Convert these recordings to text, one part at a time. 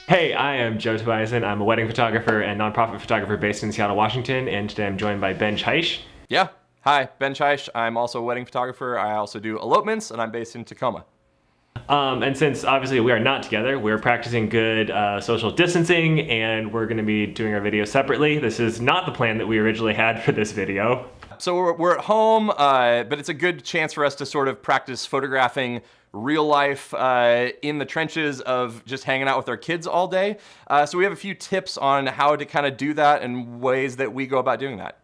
Hey, I am Joe Tobiason. I'm a wedding photographer and nonprofit photographer based in Seattle, Washington, and today I'm joined by Benj Haisch. Yeah. Hi, Benj Haisch. I'm also a wedding photographer. I also do elopements, and I'm based in Tacoma. And since obviously we are not together, we're practicing good social distancing and we're going to be doing our video separately. This is not the plan that we originally had for this video. So we're at home, but it's a good chance for us to sort of practice photographing real life in the trenches of just hanging out with our kids all day. So we have a few tips on how to kind of do that and ways that we go about doing that.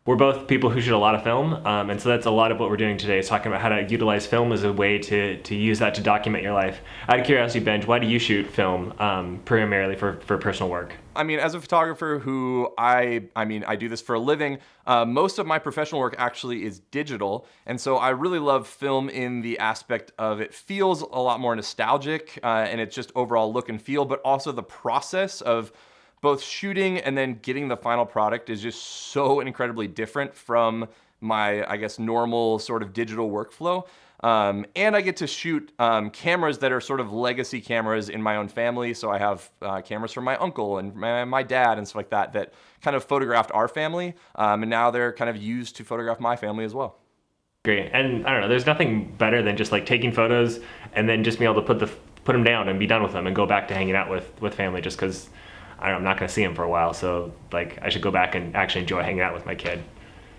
We're both people who shoot a lot of film, and so that's a lot of what we're doing today is talking about how to utilize film as a way to use that to document your life. Out of curiosity, Benj, why do you shoot film primarily for personal work? I mean, as a photographer who I do this for a living, most of my professional work actually is digital. And so I really love film in the aspect of it feels a lot more nostalgic and it's just overall look and feel, but also the process of both shooting and then getting the final product is just so incredibly different from my, I guess, normal sort of digital workflow. And I get to shoot cameras that are sort of legacy cameras in my own family. So I have cameras from my uncle and my dad and stuff like that that kind of photographed our family. And now they're kind of used to photograph my family as well. Great. And I don't know, there's nothing better than just like taking photos and then just being able to put them down and be done with them and go back to hanging out with family just because I'm not going to see them for a while. So like I should go back and actually enjoy hanging out with my kid.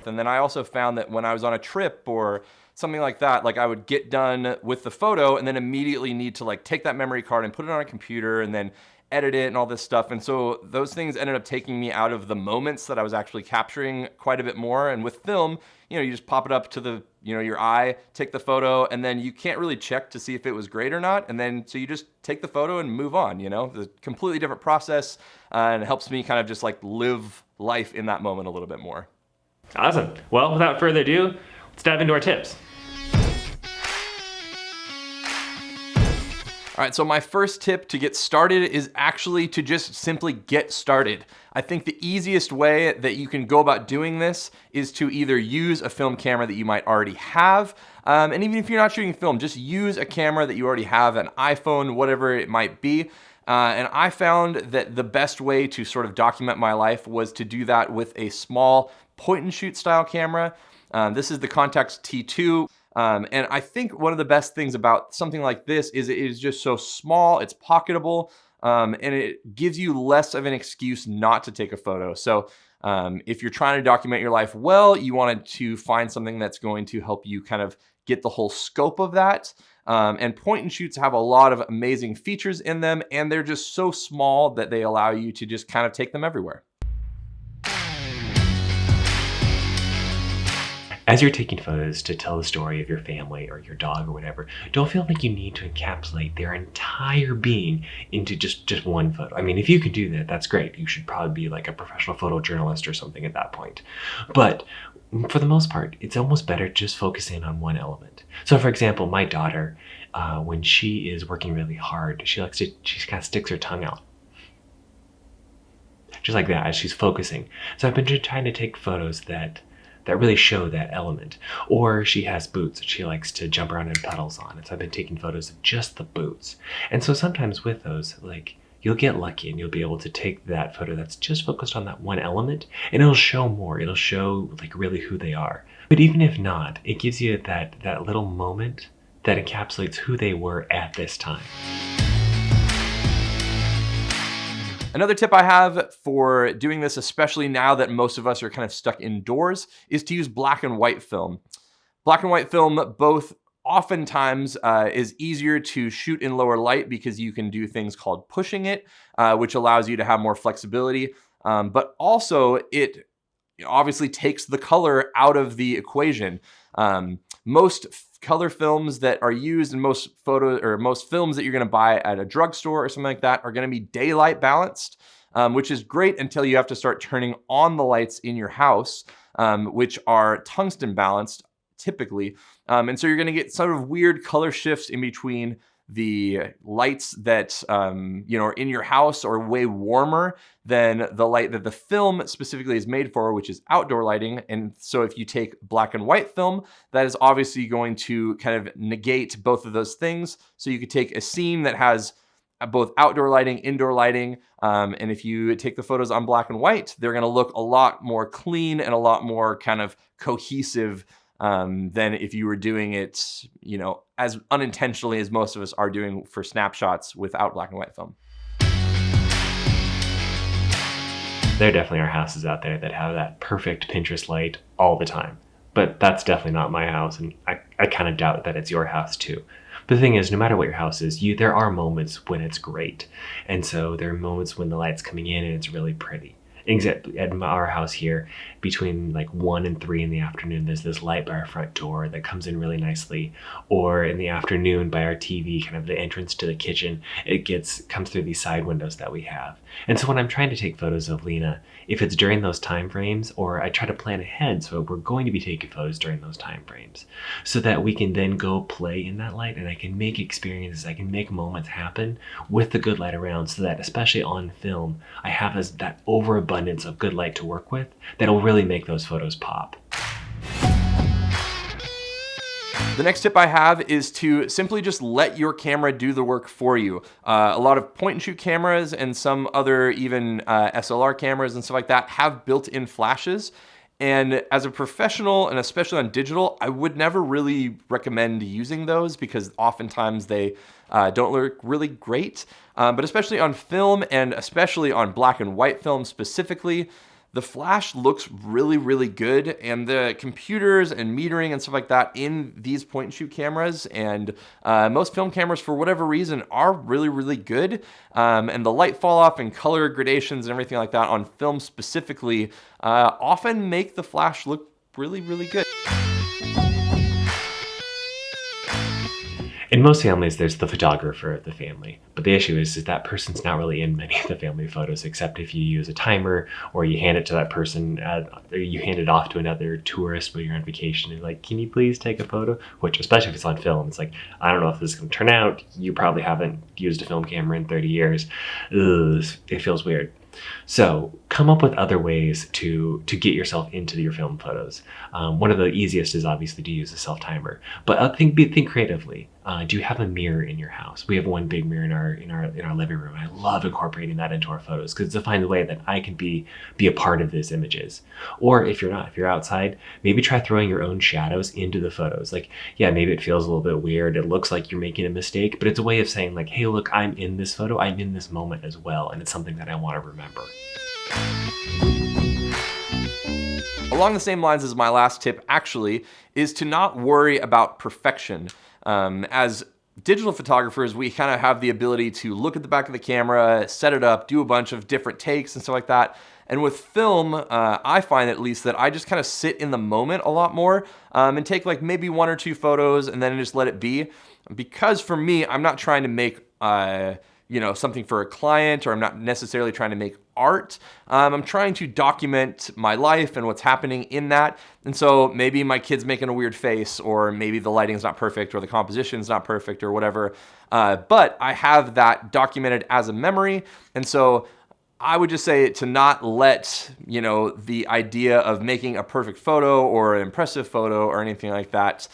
And then I also found that when I was on a trip or something like that, like I would get done with the photo and then immediately need to like take that memory card and put it on a computer and then edit it and all this stuff. And so those things ended up taking me out of the moments that I was actually capturing quite a bit more. And with film, you just pop it up to the, your eye, take the photo, and then you can't really check to see if it was great or not. And then, so you just take the photo and move on, It's a completely different process and it helps me kind of just like live life in that moment a little bit more. Awesome. Well, without further ado, let's dive into our tips. All right, so my first tip to get started is actually to just simply get started. I think the easiest way that you can go about doing this is to either use a film camera that you might already have, and even if you're not shooting film, just use a camera that you already have, an iPhone, whatever it might be. And I found that the best way to sort of document my life was to do that with a small point and shoot style camera. This is the Contax T2. And I think one of the best things about something like this is it is just so small, it's pocketable, and it gives you less of an excuse not to take a photo. So if you're trying to document your life well, you wanted to find something that's going to help you kind of get the whole scope of that. And point and shoots have a lot of amazing features in them, and they're just so small that they allow you to just kind of take them everywhere. As you're taking photos to tell the story of your family or your dog or whatever, don't feel like you need to encapsulate their entire being into just one photo. I mean, if you can do that, that's great. You should probably be like a professional photojournalist or something at that point. But for the most part, it's almost better just focus in on one element. So for example, my daughter, when she is working really hard, she kind of sticks her tongue out. Just like that, as she's focusing. So I've been trying to take photos that really show that element. Or she has boots that she likes to jump around in puddles on. And so I've been taking photos of just the boots. And so sometimes with those, like, you'll get lucky and you'll be able to take that photo that's just focused on that one element and it'll show more. It'll show like really who they are. But even if not, it gives you that little moment that encapsulates who they were at this time. Another tip I have for doing this, especially now that most of us are kind of stuck indoors, is to use black and white film. Black and white film both oftentimes is easier to shoot in lower light because you can do things called pushing it, which allows you to have more flexibility. But also it obviously takes the color out of the equation. Most color films that are used in most photos or most films that you're going to buy at a drugstore or something like that are going to be daylight balanced, which is great until you have to start turning on the lights in your house, which are tungsten balanced typically. And so you're going to get sort of weird color shifts in between the lights that are in your house are way warmer than the light that the film specifically is made for, which is outdoor lighting. And so if you take black and white film, that is obviously going to kind of negate both of those things. So you could take a scene that has both outdoor lighting, indoor lighting. And if you take the photos on black and white, they're going to look a lot more clean and a lot more kind of cohesive than if you were doing it, as unintentionally as most of us are doing for snapshots without black and white film. There definitely are houses out there that have that perfect Pinterest light all the time. But that's definitely not my house, and I kind of doubt that it's your house too. But the thing is, no matter what your house is, there are moments when it's great. And so there are moments when the light's coming in and it's really pretty. Except at our house here, between like 1 and 3 in the afternoon, there's this light by our front door that comes in really nicely. Or in the afternoon by our TV, kind of the entrance to the kitchen, comes through these side windows that we have. And so when I'm trying to take photos of Lena, if it's during those time frames, or I try to plan ahead, so we're going to be taking photos during those time frames, so that we can then go play in that light, and I can make experiences, I can make moments happen with the good light around, so that especially on film, I have that overabundance of good light to work with that'll really make those photos pop. The next tip I have is to simply just let your camera do the work for you. A lot of point and shoot cameras and some other even SLR cameras and stuff like that have built-in flashes. And as a professional, and especially on digital, I would never really recommend using those because oftentimes they don't look really great. But especially on film, and especially on black and white film specifically, the flash looks really, really good, and the computers and metering and stuff like that in these point and shoot cameras and most film cameras, for whatever reason, are really, really good. And the light fall off and color gradations and everything like that on film specifically often make the flash look really, really good. In most families, there's the photographer of the family, but the issue is that person's not really in many of the family photos, except if you use a timer or you hand it to that person, or you hand it off to another tourist when you're on vacation and like, can you please take a photo? Which, especially if it's on film, it's like, I don't know if this is going to turn out. You probably haven't used a film camera in 30 years. Ugh, it feels weird. So come up with other ways to get yourself into your film photos. One of the easiest is obviously to use a self-timer, but think creatively. Do you have a mirror in your house? We have one big mirror in our living room. I love incorporating that into our photos because it's a fine way that I can be a part of these images. Or if you're outside, maybe try throwing your own shadows into the photos. Like, yeah, maybe it feels a little bit weird. It looks like you're making a mistake, but it's a way of saying like, hey, look, I'm in this photo. I'm in this moment as well, and it's something that I want to remember. Along the same lines as my last tip actually is to not worry about perfection. As digital photographers, we kind of have the ability to look at the back of the camera, set it up, do a bunch of different takes and stuff like that. And with film, I find at least that I just kind of sit in the moment a lot more and take like maybe 1 or 2 photos and then just let it be. Because for me, I'm not trying to make something for a client, or I'm not necessarily trying to make art. I'm trying to document my life and what's happening in that. And so maybe my kid's making a weird face, or maybe the lighting's not perfect, or the composition's not perfect, or whatever. But I have that documented as a memory. And so I would just say to not let, the idea of making a perfect photo or an impressive photo or anything like that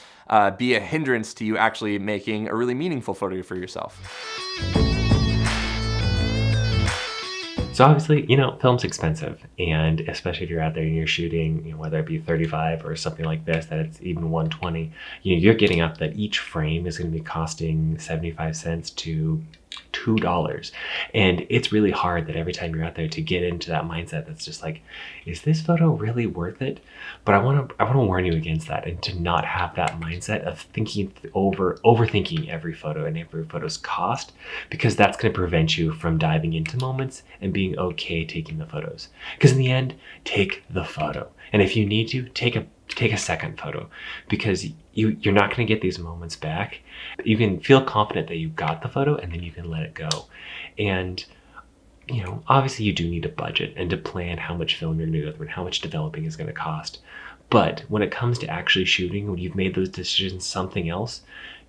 be a hindrance to you actually making a really meaningful photo for yourself. So obviously, film's expensive, and especially if you're out there and you're shooting, whether it be 35 or something like this, that it's even 120, you're getting up that each frame is going to be costing 75 cents to $2. And it's really hard that every time you're out there to get into that mindset that's just like, is this photo really worth it? But I want to warn you against that, and to not have that mindset of overthinking every photo and every photo's cost, because that's going to prevent you from diving into moments and being okay taking the photos. Because in the end, take the photo. And if you need to, take a second photo, because you're not going to get these moments back. You can feel confident that you got the photo, and then you can let it go. And obviously you do need a budget and to plan how much film you're going to go through and how much developing is going to cost. But when it comes to actually shooting, when you've made those decisions something else,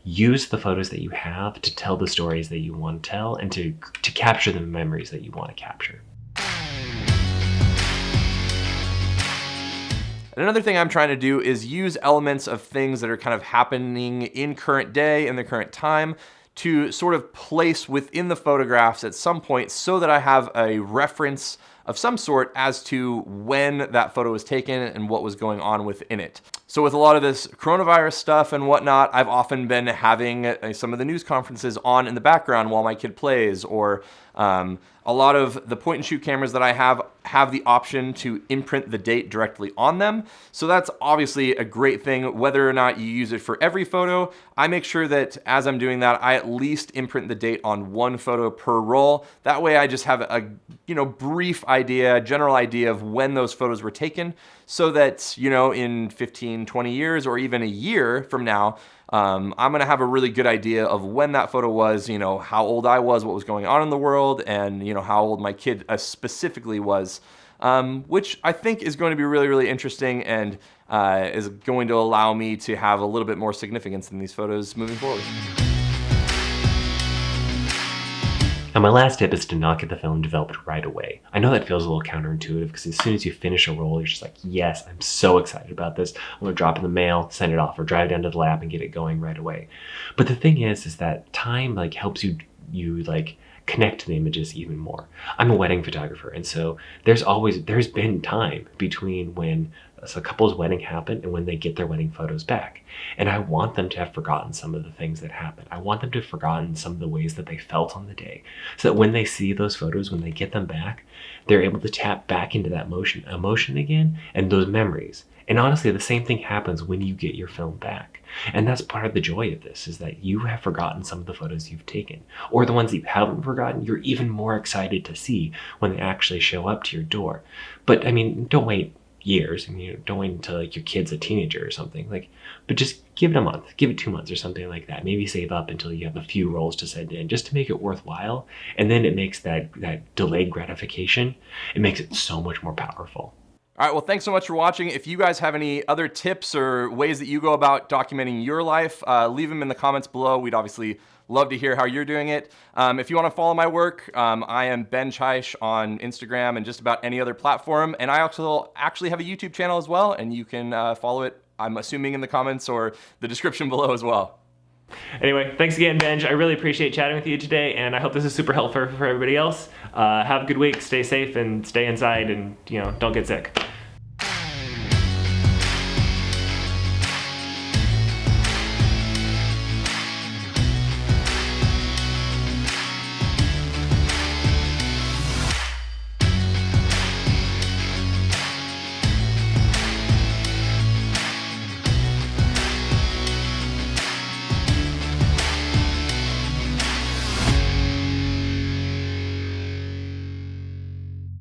use the photos that you have to tell the stories that you want to tell, and to capture the memories that you want to capture. And another thing I'm trying to do is use elements of things that are kind of happening in current day, in the current time, to sort of place within the photographs at some point so that I have a reference of some sort as to when that photo was taken and what was going on within it. So with a lot of this coronavirus stuff and whatnot, I've often been having some of the news conferences on in the background while my kid plays, or a lot of the point and shoot cameras that I have the option to imprint the date directly on them. So that's obviously a great thing, whether or not you use it for every photo. I make sure that as I'm doing that, I at least imprint the date on one photo per roll. That way I just have a brief idea, general idea of when those photos were taken, so that, in 15, 20 years, or even a year from now, I'm gonna have a really good idea of when that photo was, how old I was, what was going on in the world, and how old my kid specifically was, which I think is going to be really, really interesting, and is going to allow me to have a little bit more significance in these photos moving forward. Now, my last tip is to not get the film developed right away. I know that feels a little counterintuitive because as soon as you finish a roll, you're just like, yes, I'm so excited about this. I'm gonna drop it in the mail, send it off, or drive down to the lab and get it going right away. But the thing is that time helps you connect to the images even more. I'm a wedding photographer, and so there's been time between when a couple's wedding happened and when they get their wedding photos back. And I want them to have forgotten some of the things that happened. I want them to have forgotten some of the ways that they felt on the day, so that when they see those photos, when they get them back, they're able to tap back into that emotion again and those memories. And honestly, the same thing happens when you get your film back. And that's part of the joy of this, is that you have forgotten some of the photos you've taken, or the ones that you haven't forgotten, you're even more excited to see when they actually show up to your door. But don't wait years. Don't wait until your kid's a teenager or something, but just give it a month, give it 2 months or something like that. Maybe save up until you have a few rolls to send in, just to make it worthwhile. And then it makes that delayed gratification, it makes it so much more powerful. All right, well, thanks so much for watching. If you guys have any other tips or ways that you go about documenting your life, leave them in the comments below. We'd obviously love to hear how you're doing it. If you want to follow my work, I am Benj Haisch on Instagram and just about any other platform. And I also actually have a YouTube channel as well, and you can follow it, I'm assuming, in the comments or the description below as well. Anyway, thanks again, Benj. I really appreciate chatting with you today, and I hope this is super helpful for everybody else. Have a good week, stay safe, and stay inside, and don't get sick.